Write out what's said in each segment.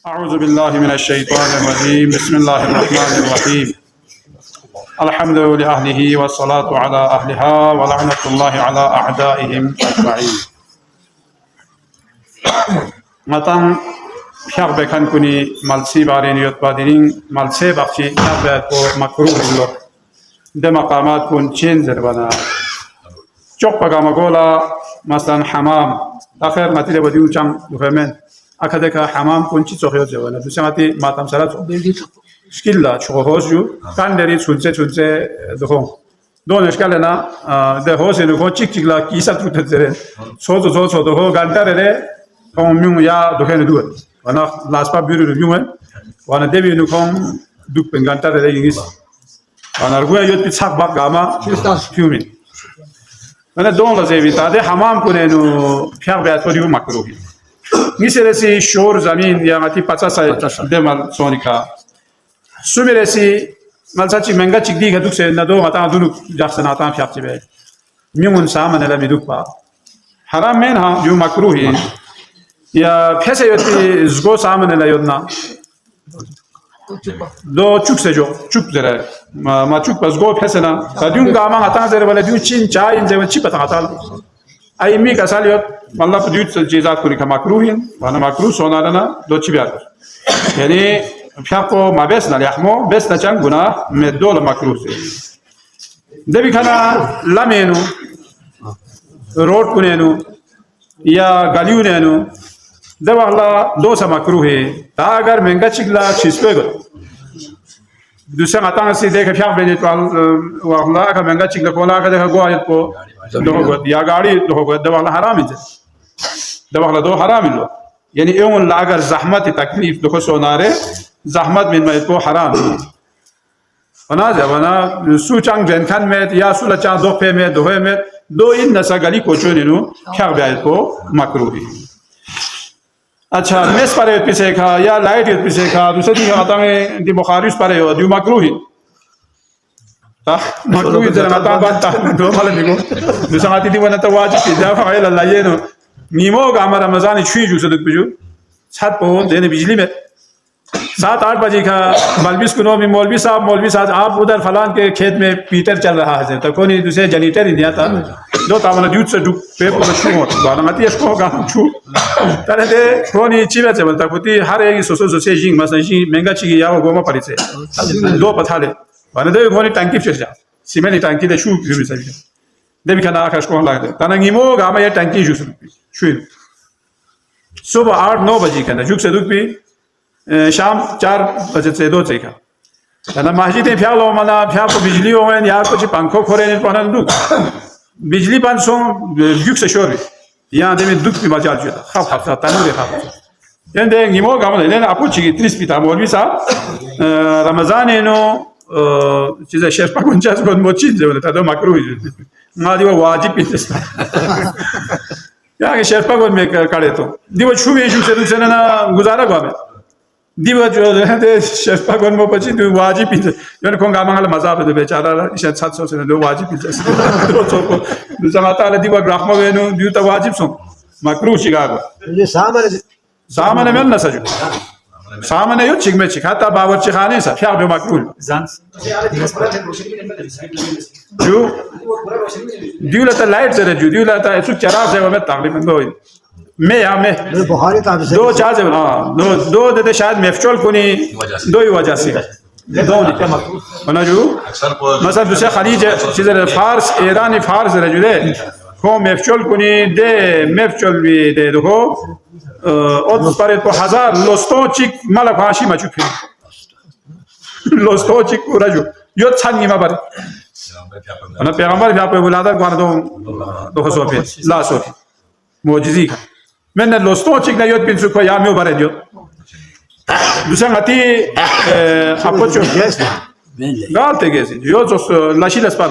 أعوذ بالله من الشيطان الرجيم بسم الله الرحمن الرحيم الحمد لأهله والصلاة على أهلها ولعنة الله على أعدائهم أجمعين. متان شعب كان كوني مالسي بارين يتبادرين مالسي بخشي شعب مكروه الله ده مقامات كون تشينزر بنا شوق بقى مقولا مثلا حمام آخر ما تيجي بديو كم دفعمن أكادك حمام كونشي صحيح جوانا دوسماتي ما تام سرات شكله شو هوسجو كان دري سونسة دخون دون إشكالنا ده هوس إنه كون تيك لا كيسا تروتزرين صوت دخون غانتره كون ميون يا دخين دوه وانا لاسبا بيرو ميون وانا دبي إنه كون دوك بنغانتره ينجس وانا رجوع يوت بيتساق باقاما فيومين أنا دون لازم يتعدي حمام كونه إنه فيها بياتوريو مكروه نيسيرسي شور زمين يا ماتي باتسا دمال سونيكا سوميرسي مالساتي منغا تشيكدي غدوك سي ندو ماتا دونو جاكسنا تام فيابتي بي ميون سامن لا ميدوكا حرام منها يو مكروه يا بيسيوتي زغو سامن لا يودنا دو چوك سجو چوك زره ما چوك بزغو بيسنا ديون غاما اتا زره ولا ديون چين چاي ان زي چي پتا قتال اي مي كساليوت والله بديوت جيزات كوري كمكروهين وانا مكروه سونا لنا دو چي بيار يعني فياكو ما بسنا ليحمو بسنا چان گنا مدول مكروه دبي كانا لامينو روड كونينو يا غاليونينو ده والله دوسا مكروه تا اگر منگا چيگلا چيسپيگو دوسرا اتان سي देख فياك بني تو والله का منگا چيگلا कोला का देखा गोया को دو या गाड़ी दो ده والله حرام ده والله دو حرام له يعني يوم لا اگر زحمت تكليف دو سوناره زحمت من ما تو حرام انا جوانا سو چang جن کان में या सुला चा दो पे में दो में दो इन नसा गली को चोनिनु क्या बयाल को मकरूह अच्छा मेस पर पीछे खा या लाइट पीछे खा दूसरी आता में दी बुखारी पर है दो मकरूह ता मकरूह जरा आता बात ता दो माले निको दूसरा आती दी वना तो वाजिब जा फाइल अल्लाह ये नो नीमो का हमारा रमजान छुई जो सदक बिजू छत पर देने बिजली में 7-8 बजे का मौलवी स्कूलों में मौलवी साहब आप उधर फलान के खेत में पीटर चल रहा है तो कोई दूसरे जनरेटर इंडिया था दो तामला दूध से डूब पे को छू गाना मत इसको गाना छू तरह दे कोई चीज है बोलता कुती हर एक सोसो से जिंग मसा जी महंगा चीज या वो गोमा पड़ी से दो पथा ले वाने दे कोई टंकी से जा सीमेंट टंकी दे छू भी से दे भी खाना आकाश को लगा दे तना गिमो गामा ये टंकी जूस छू सुबह 8-9 बजे का जुक से दुख भी शाम 4 बजे से 2 चाहिए ना मस्जिद में फ्यालो मना फ्या को बिजली हो गए यार कुछ पंखों खोरे नहीं पहना दुख बिजली बंद सो जुक से शोर यहाँ दे में दुख भी बचा चुका खाप तानू दे खाप ये दे गिमो गामा ले ना आपको चीज़ 30 पिता मौलवी साहब रमजान है नो चीज़ शेफ पर कौन चाहे कौन मोची जो बोलता तो मकरूह माँ दिवा वाजिब पिता या के शेफ पर कौन में करे तो दिवा छुए से दूसरे ना गुजारा गामे दिवा जो है शेफ पर कौन में पची तो वाजिब पिता यानी कौन गामा वाला मज़ा पे बेचारा इसे 700 से दो वाजिब पिता तो दूसरा आता है दिवा ग्राफ में नो दिवा तो वाजिब सो मकरूह शिकार ये सामने में ना सजो सामने यो चिक में चिकाता बावर्ची खाने सा क्या बे मकरूह जो दिवला ता लाइट से जो दिवला ता ऐसे चरा से वो में तकरीबन दो में बुखारी ता दो चार से दो देते शायद मफचूल कोनी दो ही वजह से दो वना जो مثلا दूसरे खलीज चीज़ फारस ईरानी फारस रजुले को मफचूल कोनी दे मफचूल भी दे दो और पर तो 1000 लोस्टो चिक माला भाषी मचुक लोस्टो चिक पूरा जो यो छानी मा पर अना पैगंबर भी आपे बुलादा को दो सोफे ला सोफे मोजिजी का मैंने लोस्टो चिक ना यो पिन सुको या म्यो बारे जो दूसरा गति आपको जो गालते कैसे यो जो लाशीला स्पार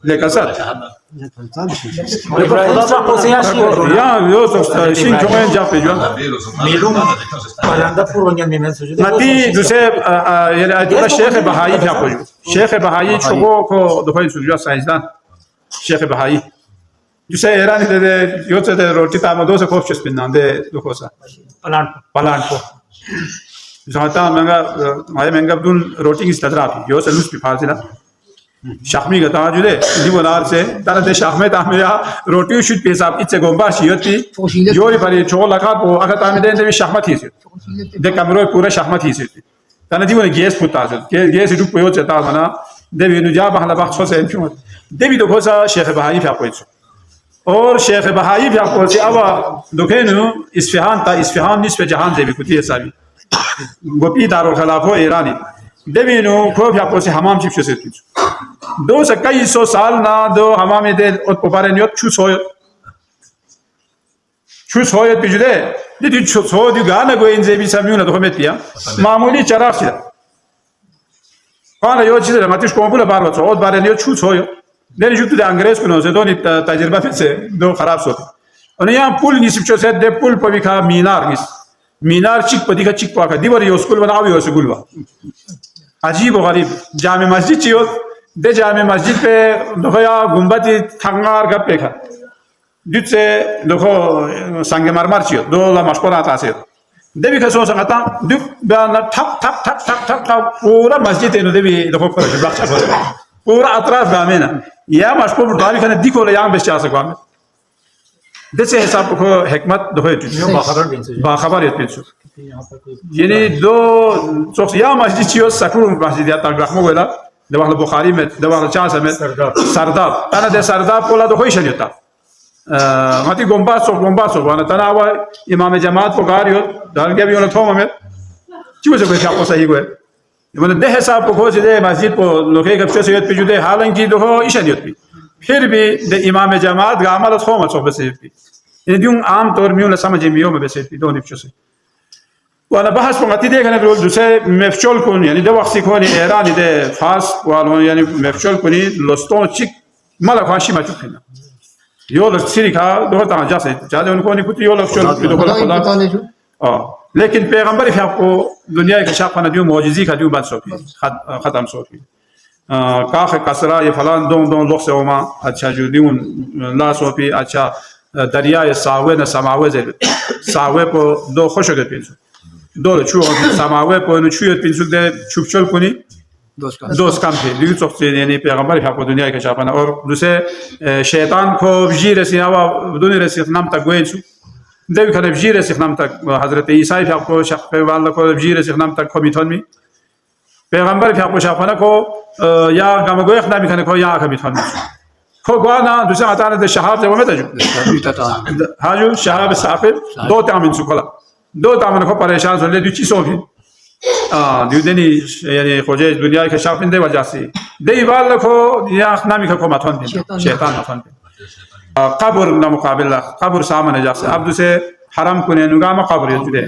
ले कसर या यो जो शिन जोंगन जापे जो मिलूं पालंदा पुरोनियन में सुजू नती दूसरे ये अदुला शेख बहाई क्या कोई शेख बहाई छोगो को दफाई सुजू साइंसदान शेख बहाई Giusto erani de io te roti tamo dose coach spinande do cosa. Palan po. Zata menga بدون روتينج استدراك يو سلوس بفازنا شخمي قطع جده دي ونار से तारा दे शखमे तामे या रोटी शुट पे साहब इतसे गोंबा शियती योरी पर चोल लगा को अगर तामे दे दे शखमा थी से दे कमरो पूरा शखमा थी से ताना दी वन गैस पुता से गैस डू पे होता ता मना दे भी नुजा बहला बख्श से क्यों दे भी तो कोसा शेख बहाई फा कोई और शेख बहाई फा कोई से अब दुखेनु इस्फहान निस्बत जहान से भी कुती हिसाबी गोपी दारो खिलाफो ईरानी देवीनु को भी आपको से हमाम चिप से कुछ 200 साल ना दो हमाम दे और पपारे नियो छू सोय पिजुदे दि छू सो दि गाना गो इन जे भी सामिउना तो मेतिया मामूली चराफिया पाना यो चीज मतिश कोंपुला बार बचो और बारे नियो छू सोय देने जुत दे अंग्रेज को से दोनी तजुर्बा से दो खराब सो और यहां पुल निसिप से दे पुल पविखा मीनार चिक पदी का चिक पाका दीवार यो स्कूल बनाओ यो स्कूल बा अजीब और गरीब जामे मस्जिद चियो दे जामे मस्जिद पे दोया गुंबदी थंगार का पेखा जिससे देखो संगे मरमर चियो दो ला मशकोरा आता से देवी का सोच आता दुख बना ठप पूरा मस्जिद है देवी देखो पूरा अतराफ गामे ना या मशकोर डाली खाने दिखो ले यहाँ बेच जा सको जैसे हिसाब को हिकमत दोहे बाखबर है पिंसु यानी दो सोच या मस्जिद चियो सकूर मस्जिद या तक रखमो वेला दवाल बुखारी में दवाल चांस में सरदाब ताना दे सरदाब कोला दो होई शनियता मती गोंबासो वाना ताना वा इमाम जमात को गारियो दाल के भी वाला थोमा में चियो से क्या को सही गोए मतलब दे हिसाब को दे मस्जिद को लोके कब से पे जुदे हालांकि दो हो इशनियत भी फिर भी दे इमाम जमात का अमल थोमा सो बसे इन दियों आम तौर में समझ में में बसे दो निफ्चो से وانا بحث فقط دي كان بقول دوسه مفشول كون يعني ده وقت يكون ايران ده فاس والو يعني مفشول كوني لوستون تشيك مالا فاشي ما تشوفنا يولا سيريكا ده تا جاسه جاده उनको नहीं कुछ يولا مفشول लेकिन पैगंबर है आपको दुनिया के शाफाना दियो मौजिज़ी का दियो बात सोफी खत्म सोफी काख कसरा ये फलान दों लोग से ओमा अच्छा जो दियो ला सोफी अच्छा दरिया ये सावे न समावे जे सावे को दो खुश हो गए दो चू समावे को न चू पिंसु दे चुपचल कोनी दोस्त काम थे दियो सोफे यानी पैगंबर है आपको दुनिया के शाफाना और दूसरे शैतान को जीरे से आवा दुनिया से नाम तक गोएंसु देवी खाने बजीर से नाम तक हज़रत ईसा भी आपको शख्स वाला को बजीर से नाम तक कमिथन में पैगंबर भी आपको शख्स को या गमगोय खना भी खाने को या कमिथन में को गाना दूसरा आता है शहाब जब में तजु हाजू शहाब साफिर दो तामिन सुखला दो तामिन को परेशान सुन ले दो चीज़ों की दिवदेनी यानी खोजे दुनिया के शाफिन दे वजह से देवाल को या खना भी को मथन शैतान मथन قبر نمقابل قبر سامن جالس अब दूसरे हराम कुने नुगामा قبر जुदे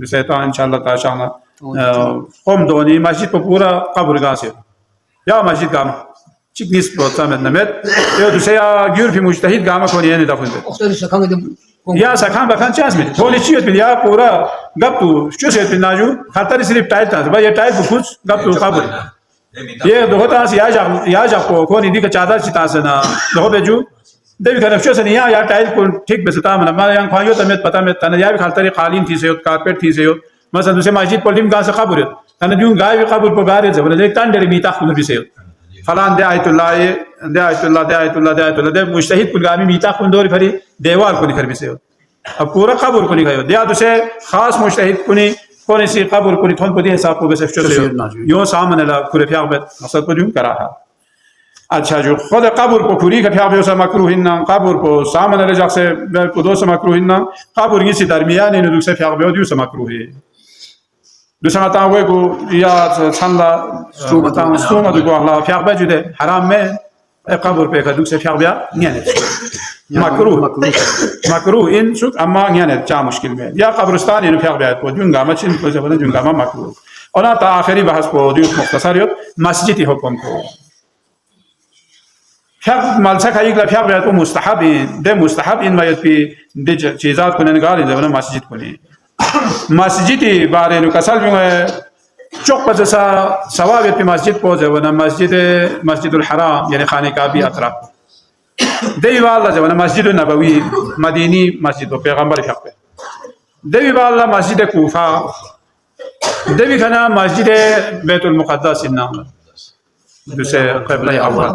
दूसरे तो इंशाल्लाह ताशाना कौम दोनी मस्जिद को पूरा قبر गासे या मस्जिद गामा चिकनिस प्रोत्साह में नमेट ये दूसरे यूर भी मुज्तहिद गामा कोनी है निदाफुन या सखान बखान चांस में थोड़ी चीज़ भी या पूरा गप तो जो से पिनाजू खातर सिर्फ टाइट था भाई ये टाइट कुछ गप तो قبر ये दो तास या जा को कोनी दी का चादर चिता से ना दो बेजू देवी का नक्शे से नहीं या टाइल को ठीक बेसता मन मैं यहाँ खायो तमें पता में तने या भी खालतरी कालीन थी से कारपेट थी से मसलन दूसरे मस्जिद पर लिम गांव से कब्र तने जो गाय भी कब्र पर गारे जब ले तान डर मीता खुद भी से फलान दे आयतुल्लाह दे मुश्तहिद कुल गामी मीता खुद दौर भरी देवाल को निखर भी से अब पूरा कब्र को निखायो दिया दूसरे खास मुश्तहिद कुनी कौन सी कब्र को निथन को दिए हिसाब को बस यो सामने ला पूरे प्यागबत मकसद को यूं करा है अच्छा जो खुद कब्र को खुरी का प्याग से मकरूह ना कब्र को सामने ले जाके को दो से मकरूह ना कब्र की दरमियान इन दूसरे प्याग में दो से मकरूह है दूसरा तावे को या छंदा स्टोमा दो अल्लाह प्याग में जुदे हराम में कब्र पे का दूसरे प्याग में मकरूह इन सुक अम्मा यानी चा मुश्किल में या कब्रिस्तान इन प्याग में को जुंगा मचिन को जब जुंगा मकरूह और ना आखिरी बहस को दो मुख्तसर मस्जिद हुक्म को फ्याग मालसा खाई का फ्याग तो मुस्तहब दे मुस्तहब इन मायत पे दे चीज़ात को नगार जब ना मस्जिद को नहीं मस्जिद बारे नु कसल में चौक पर जैसा सवाब पे मस्जिद को जब ना मस्जिदुल हराम यानी खाने का भी अतराफ देवी वाला जब मस्जिद नबवी मदीनी मस्जिद पैगंबर हक पे देवी वाला मस्जिद कूफा देवी खाना मस्जिद बैतुल मुक़द्दस इन्ना दूसरे क़िबला अव्वल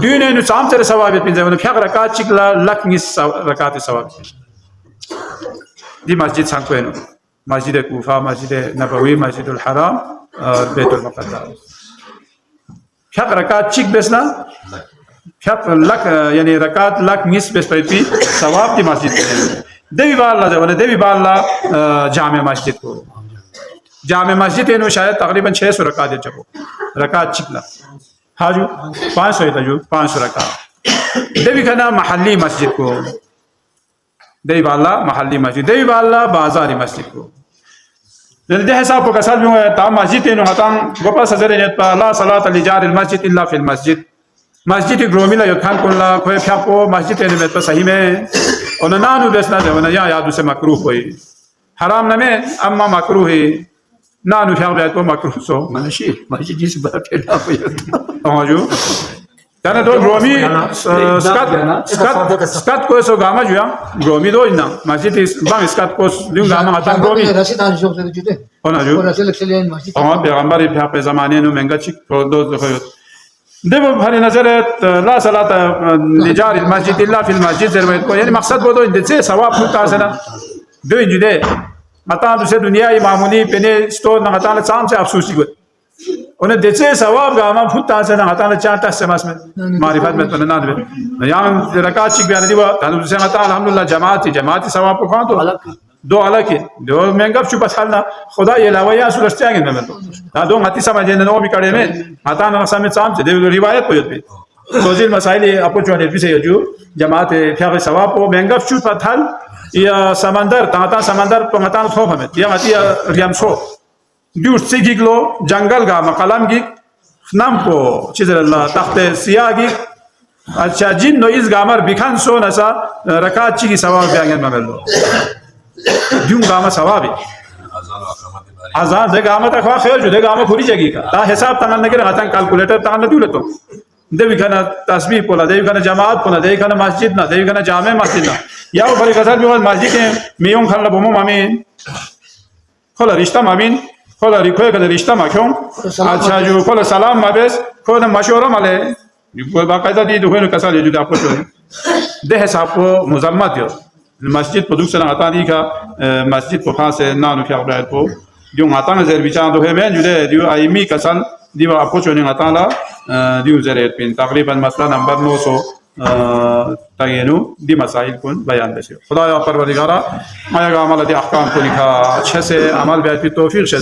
दुनिया नु साम तेरे सवाब पिन जब फिर रकात चिकला लक निस रकात सवाब दी मस्जिद सांकोएनो मस्जिद कूफा मस्जिद नबवी मस्जिदुल हराम और बैतुल मुक़द्दस फिर रकात चिक बेसना फिर लक यानी रकात लक निस बेस पे सवाब दी मस्जिद देवी वाला जब देवी वाला जामे मस्जिद को जामे मस्जिद है शायद तकरीबन 600 रकात है जब रकात चिकला हाजू 500 है तजू 500 रकात देवी खाना महल्ली मस्जिद को देवी वाला महल्ली मस्जिद देवी वाला बाजारी मस्जिद को जल्दी हिसाब को कसर में ता मस्जिद है हतां गोपा सजर ने ला सलात लिजार मस्जिद इल्ला फिल मस्जिद मस्जिद ग्रोमिला यखान कुल्ला कोई फ्यापो मस्जिद है में तो सही में और नानु बेसना जब या याद उसे मकरूह हुई हराम न में अम्मा मकरूह है नानु फ्याप तो मकरूह सो मनशी मस्जिद जिस बात के ना जो तने तो ग्रोमी स्कट को सो गामा जुया ग्रोमी दो इना मस्जिद इस बांग स्कट को लियो गामा हता ग्रोमी रशीद आन शोक से जुते होना जो रशीद लक्ष्य मस्जिद और पैगंबर फ्याप जमाने नु महंगा चिक दो देखो भरी नजर ला सलात लिजार मस्जिद इल्ला फिल मस्जिद जरमत को यानी मकसद वो तो इनसे सवाब होता है ना दो जुदे मता दूसरे दुनिया ये मामूली पेने स्टोर ना हता चाम से अफसोसी को उन्हें देसे सवाब गामा फुटा से ना हता चाहता से मस में मारिफत में पना ना दे यहां रकात चिक बयान दिवा तानु से हता अल्हम्दुलिल्लाह जमाती सवाब को कौन तो दो अलग है दो महंगा चुप सालना खुदा ये लावया सुरस्त्यागे में तो दो मती समझे नो भी कड़े में हता ना समय चाम से दे रिवायत को yote तोजिल मसाइल अपॉर्चुनिटी भी से जो जमात फिर सवाब को महंगा चुप थाल या समंदर ताता समंदर तो मता थो हमें या मती रियम सो दूर से गिगलो जंगल गा मकलम गिग नाम को चीज अल्लाह तख्ते सियागी अच्छा जिन नो इस गामर बिखान सो नसा रकात ची की सवाब बयान में लो दूं गामा सवाब आजान दे गामा तक खैर जो दे गामा पूरी जगह का ता हिसाब तंगन नगर हता कैलकुलेटर तंगन दियो तो देवी खाना तस्बीह पोला देवी खाना जमात पोला देवी खाना मस्जिद ना देवी खाना जामे मस्जिद ना या बड़ी कसर जो मस्जिद के मियों खाना बमो मामीन खोला रिश्ता मामीन खोला रिकोए का रिश्ता माक्यों अच्छा जो खोला सलाम माबेस खोला मशवरा माले कोई बाकायदा दी जो है कसर जो आपको जो दे हिसाब को मुजम्मत यो मस्जिद प्रोडक्शन आता नहीं का मस्जिद को खास है ना नुकिया उड़ाए तो जो आता है जर विचार तो है मैं जो जो आईमी कसन दिवा आपको चुने आता ला दियो जरे पिन तकरीबन मसला नंबर 900 तगेनु दी मसाइल कुन बयान दे खुदा परवरदिगारा माया अमल दे अहकाम को लिखा अच्छे से अमल बेत तौफीक से